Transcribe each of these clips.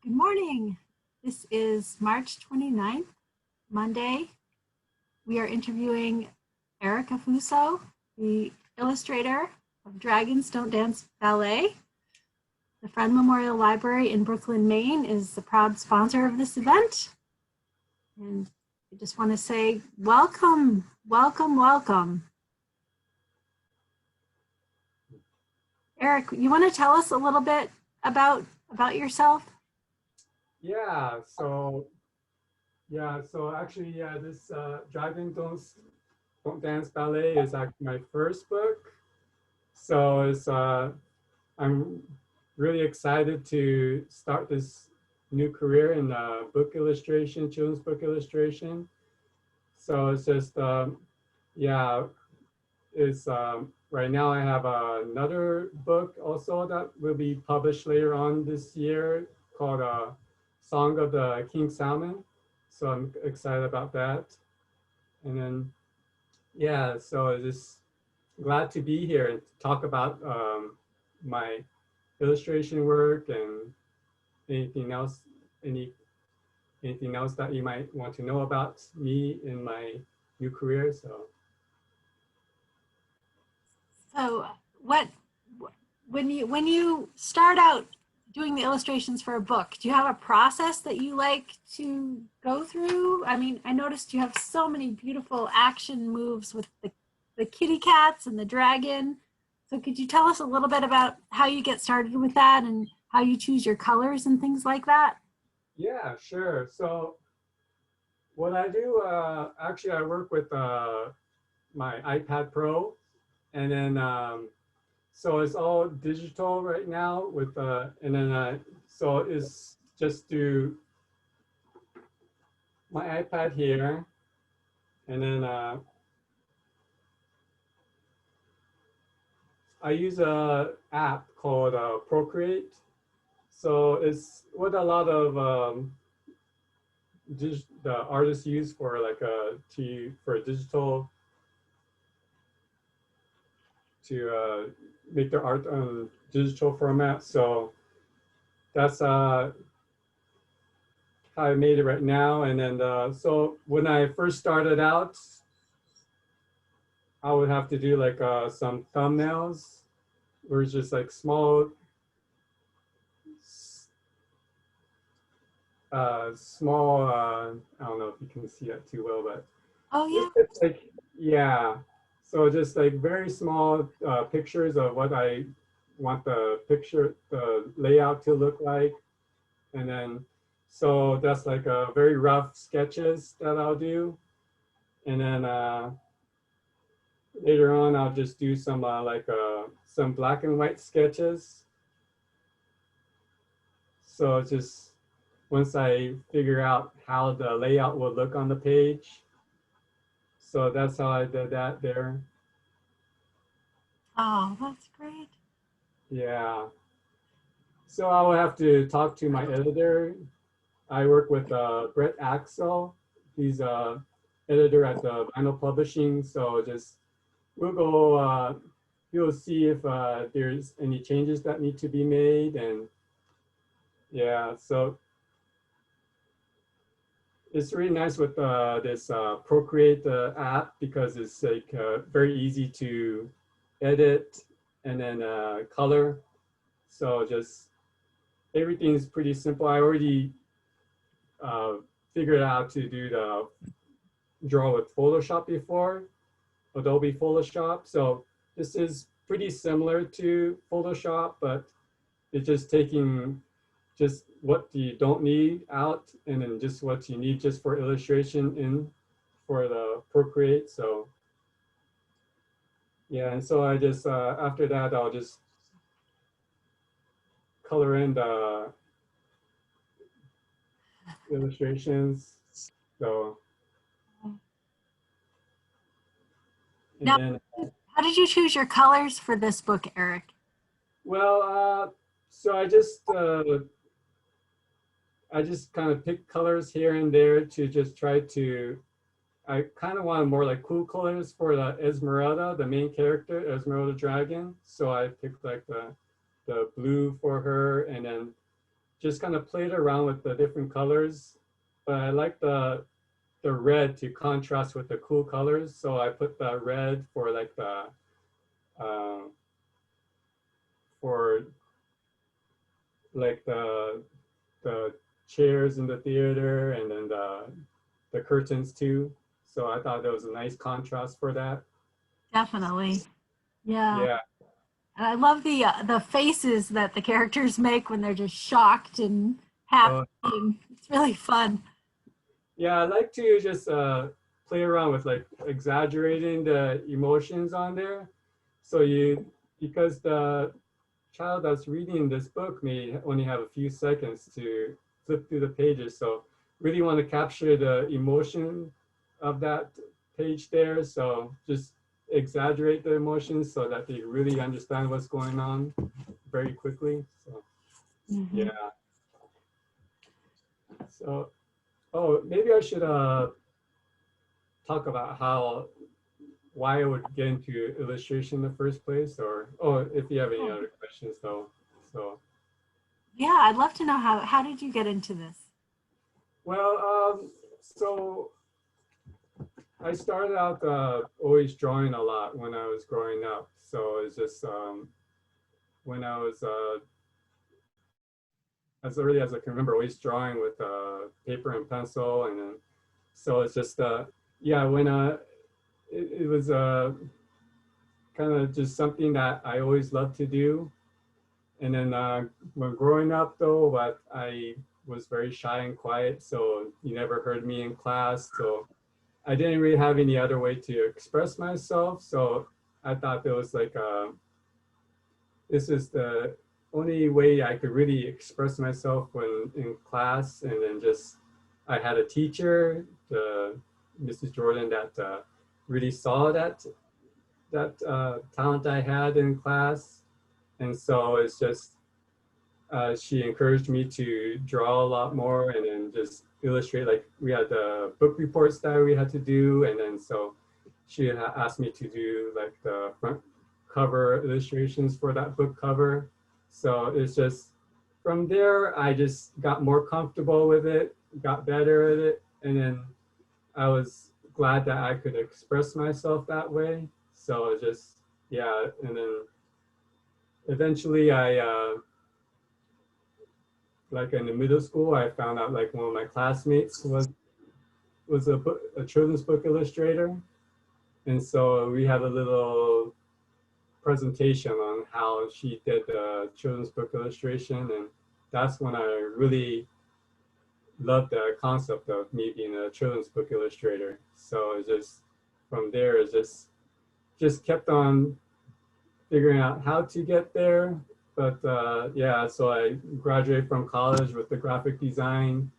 Good morning. This is March 29th, Monday. We are interviewing Eric Afuso, the illustrator of Dragons Don't Dance Ballet. The Friend Memorial Library in Brooklyn, Maine is the proud sponsor of this event. And I just want to say welcome, welcome, welcome. Eric, you want to tell us a little bit about yourself? This Dragons Don't Dance Ballet is actually my first book. So I'm really excited to start this new career in book illustration, children's book illustration. So it's just, right now I have another book also that will be published later on this year called Song of the King Salmon. So I'm excited about that. And then, so just glad to be here and talk about my illustration work and anything else that you might want to know about me in my new career. So when you start out doing the illustrations for a book, do you have a process that you like to go through? I mean, I noticed you have so many beautiful action moves with the kitty cats and the dragon. So could you tell us a little bit about how you get started with that and how you choose your colors and things like that? Yeah, sure. So what I do, actually I work with my iPad Pro, and then so it's all digital right now with so it's just do my iPad here, and then I use a app called Procreate. So it's what a lot of the artists use for for digital to make their art on digital format. So that's how I made it right now. And then so when I first started out, I would have to do like some thumbnails, where it's just like small I don't know if you can see that too well, but oh yeah, it's like, yeah. So just like very small pictures of what I want the layout to look like. And then, so that's like a very rough sketches that I'll do. And then later on, I'll just do some black and white sketches. So it's just, once I figure out how the layout will look on the page. So that's how I did that there. oh, that's great. Yeah. So I will have to talk to my editor. I work with Brett Axel. He's a editor at the Vinyl Publishing. So we'll go, he'll see if there's any changes that need to be made. And yeah, so it's really nice with this Procreate app, because it's like very easy to edit and then color. So just everything is pretty simple. I already figured out to do the draw with Photoshop before, Adobe Photoshop. So this is pretty similar to Photoshop, but it's just taking just what you don't need out, and then just what you need just for illustration in for the Procreate. So yeah, and so I just after that I'll just color in the illustrations. So and Now, then how did you choose your colors for this book, Eric? well, so I just kind of pick colors here and there to just try to, I kind of wanted more like cool colors for the Esmeralda, the main character, Esmeralda Dragon. So I picked like the blue for her, and then just kind of played around with the different colors, but I like the red to contrast with the cool colors. So I put the red for like the uh, for like the chairs in the theater, and then the curtains too. So I thought there was a nice contrast for that. Definitely. Yeah. Yeah. And I love the faces that the characters make when they're just shocked and happy. Uh, And it's really fun. yeah, I like to just play around with like exaggerating the emotions on there. So because the child that's reading this book may only have a few seconds to flip through the pages. So really want to capture the emotion of that page there. So just exaggerate the emotions so that they really understand what's going on very quickly. So Mhm. yeah. So oh, maybe I should talk about why I would get into illustration in the first place, or oh, if you have any Oh, other questions though. So yeah, I'd love to know how did you get into this? well, so I started out always drawing a lot when I was growing up. So it's just when I was as early as I can remember, always drawing with paper and pencil, and then so it's just yeah, when it was kind of just something that I always loved to do. And then when growing up though, but I was very shy and quiet, so you never heard me in class. So I didn't really have any other way to express myself. So I thought there was like this is the only way I could really express myself when in class. And then just I had a teacher, Mrs. Jordan, that really saw that talent I had in class. And so it's just she encouraged me to draw a lot more, and then just illustrate. Like we had the book reports that we had to do, and then so she asked me to do like the front cover illustrations for that book cover. So it's just from there I just got more comfortable with it, got better at it, and then I was glad that I could express myself that way. So just yeah, and then eventually I like in the middle school, I found out like one of my classmates was a children's book illustrator, and so we had a little presentation on how she did the children's book illustration, and that's when I really loved the concept of me being a children's book illustrator. So it just from there, it just kept on figuring out how to get there. But yeah, so I graduated from college with the graphic design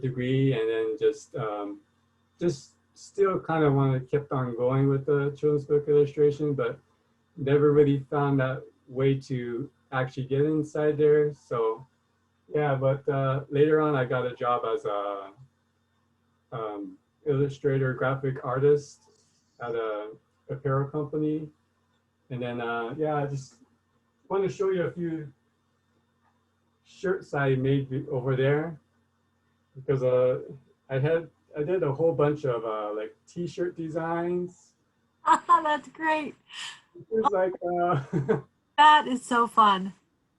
degree, and then just still kind of want to kept on going with the children's book illustration, but never really found that way to actually get inside there. So yeah, but later on I got a job as a illustrator, graphic artist at a apparel company, and then yeah, I just want to show you a few shirts I made over there because I did a whole bunch of like t-shirt designs. That's great. It was like That is so fun.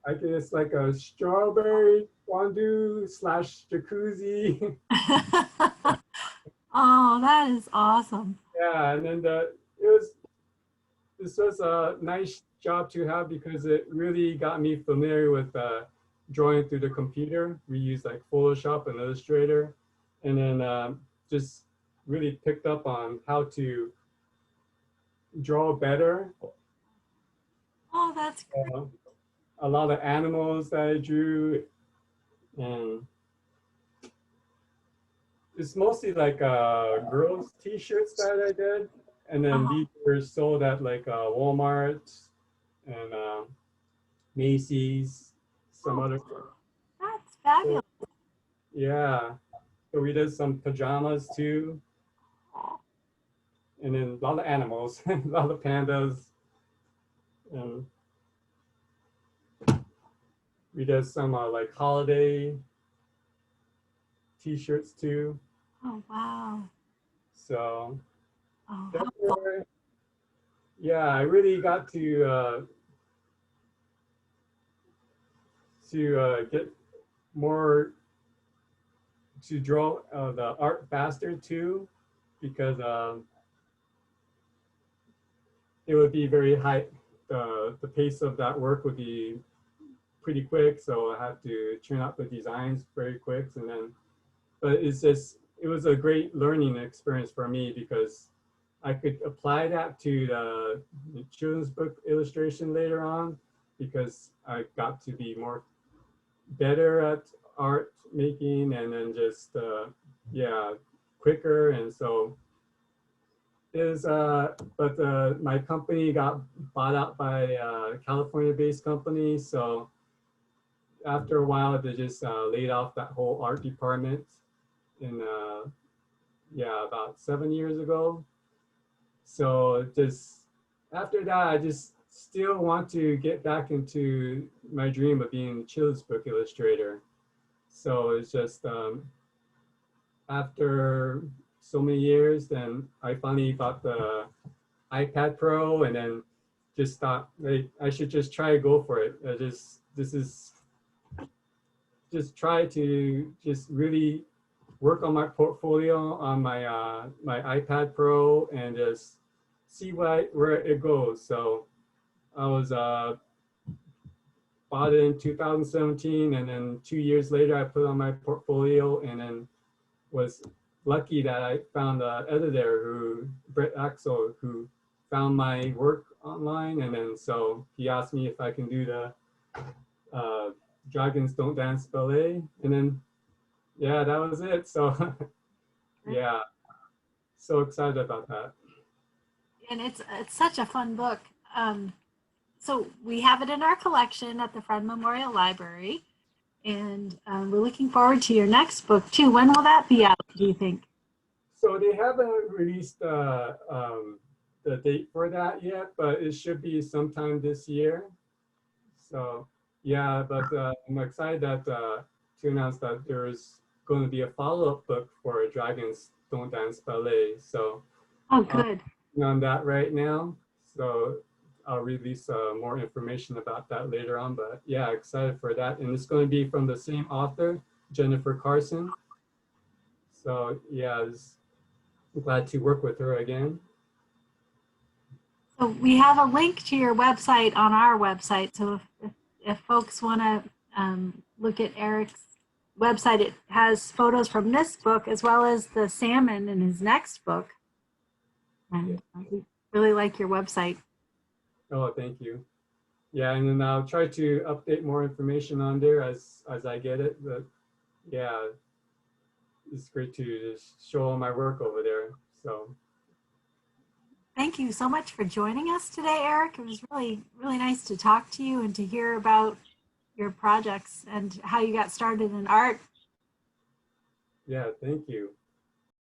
I guess like a strawberry fondue slash jacuzzi. Oh, that is awesome. Yeah, and then it was this was a nice job to have because it really got me familiar with drawing through the computer. We used like Photoshop and Illustrator, and then just really picked up on how to draw better. Oh, that's great. Uh, a lot of animals that I drew, and it's mostly like girls t-shirts that I did, and then Oh, these were sold at like Walmart and Macy's, some oh, other. that's So, fabulous. yeah, so we did some pajamas too, and then a lot of animals, a lot of pandas, and We did some like holiday t-shirts too. Oh, wow. So Oh, that's how cool. where, yeah, I really got to get more to draw the art faster too, because it would be very high. The pace of that work would be pretty quick, so I had to churn out the designs very quick, and then. But it was a great learning experience for me because I could apply that to the children's book illustration later on because I got to be more better at art making and then just yeah, quicker. And so is but my company got bought out by a California-based company, so after a while they just laid off that whole art department in yeah, about 7 years ago. So just after that, I just still want to get back into my dream of being a children's book illustrator. So it's just after so many years, then I finally bought the iPad Pro, and then just thought, like, I should just try to go for it. This is just try to just really work on my portfolio on my my iPad Pro and just see where it goes. So I was bought it in 2017, and then 2 years later I put it on my portfolio, and then was lucky that I found an editor who Brett Axel who found my work online, and then so he asked me if I can do the uh, Dragons Don't Dance ballet, and then yeah, that was it. So yeah, so excited about that. And it's such a fun book. So we have it in our collection at the Friend Memorial Library, and we're looking forward to your next book too. When will that be out, do you think? So they haven't released the date for that yet, but it should be sometime this year. So yeah, but I'm excited that to announce that there's going to be a follow-up book for Dragons Don't Dance Ballet. So Oh, I'm good. working on that right now. So I'll release more information about that later on. But yeah, excited for that. And it's going to be from the same author, Jennifer Carson. So yeah, I'm glad to work with her again. So we have a link to your website on our website. So if folks want to look at Eric's website, it has photos from this book as well as the salmon in his next book. And we really like your website. Oh, thank you. Yeah, and then I'll try to update more information on there as I get it. But yeah, it's great to just show all my work over there. So Thank you so much for joining us today, Eric. It was really, really nice to talk to you and to hear about your projects and how you got started in art. yeah, thank you.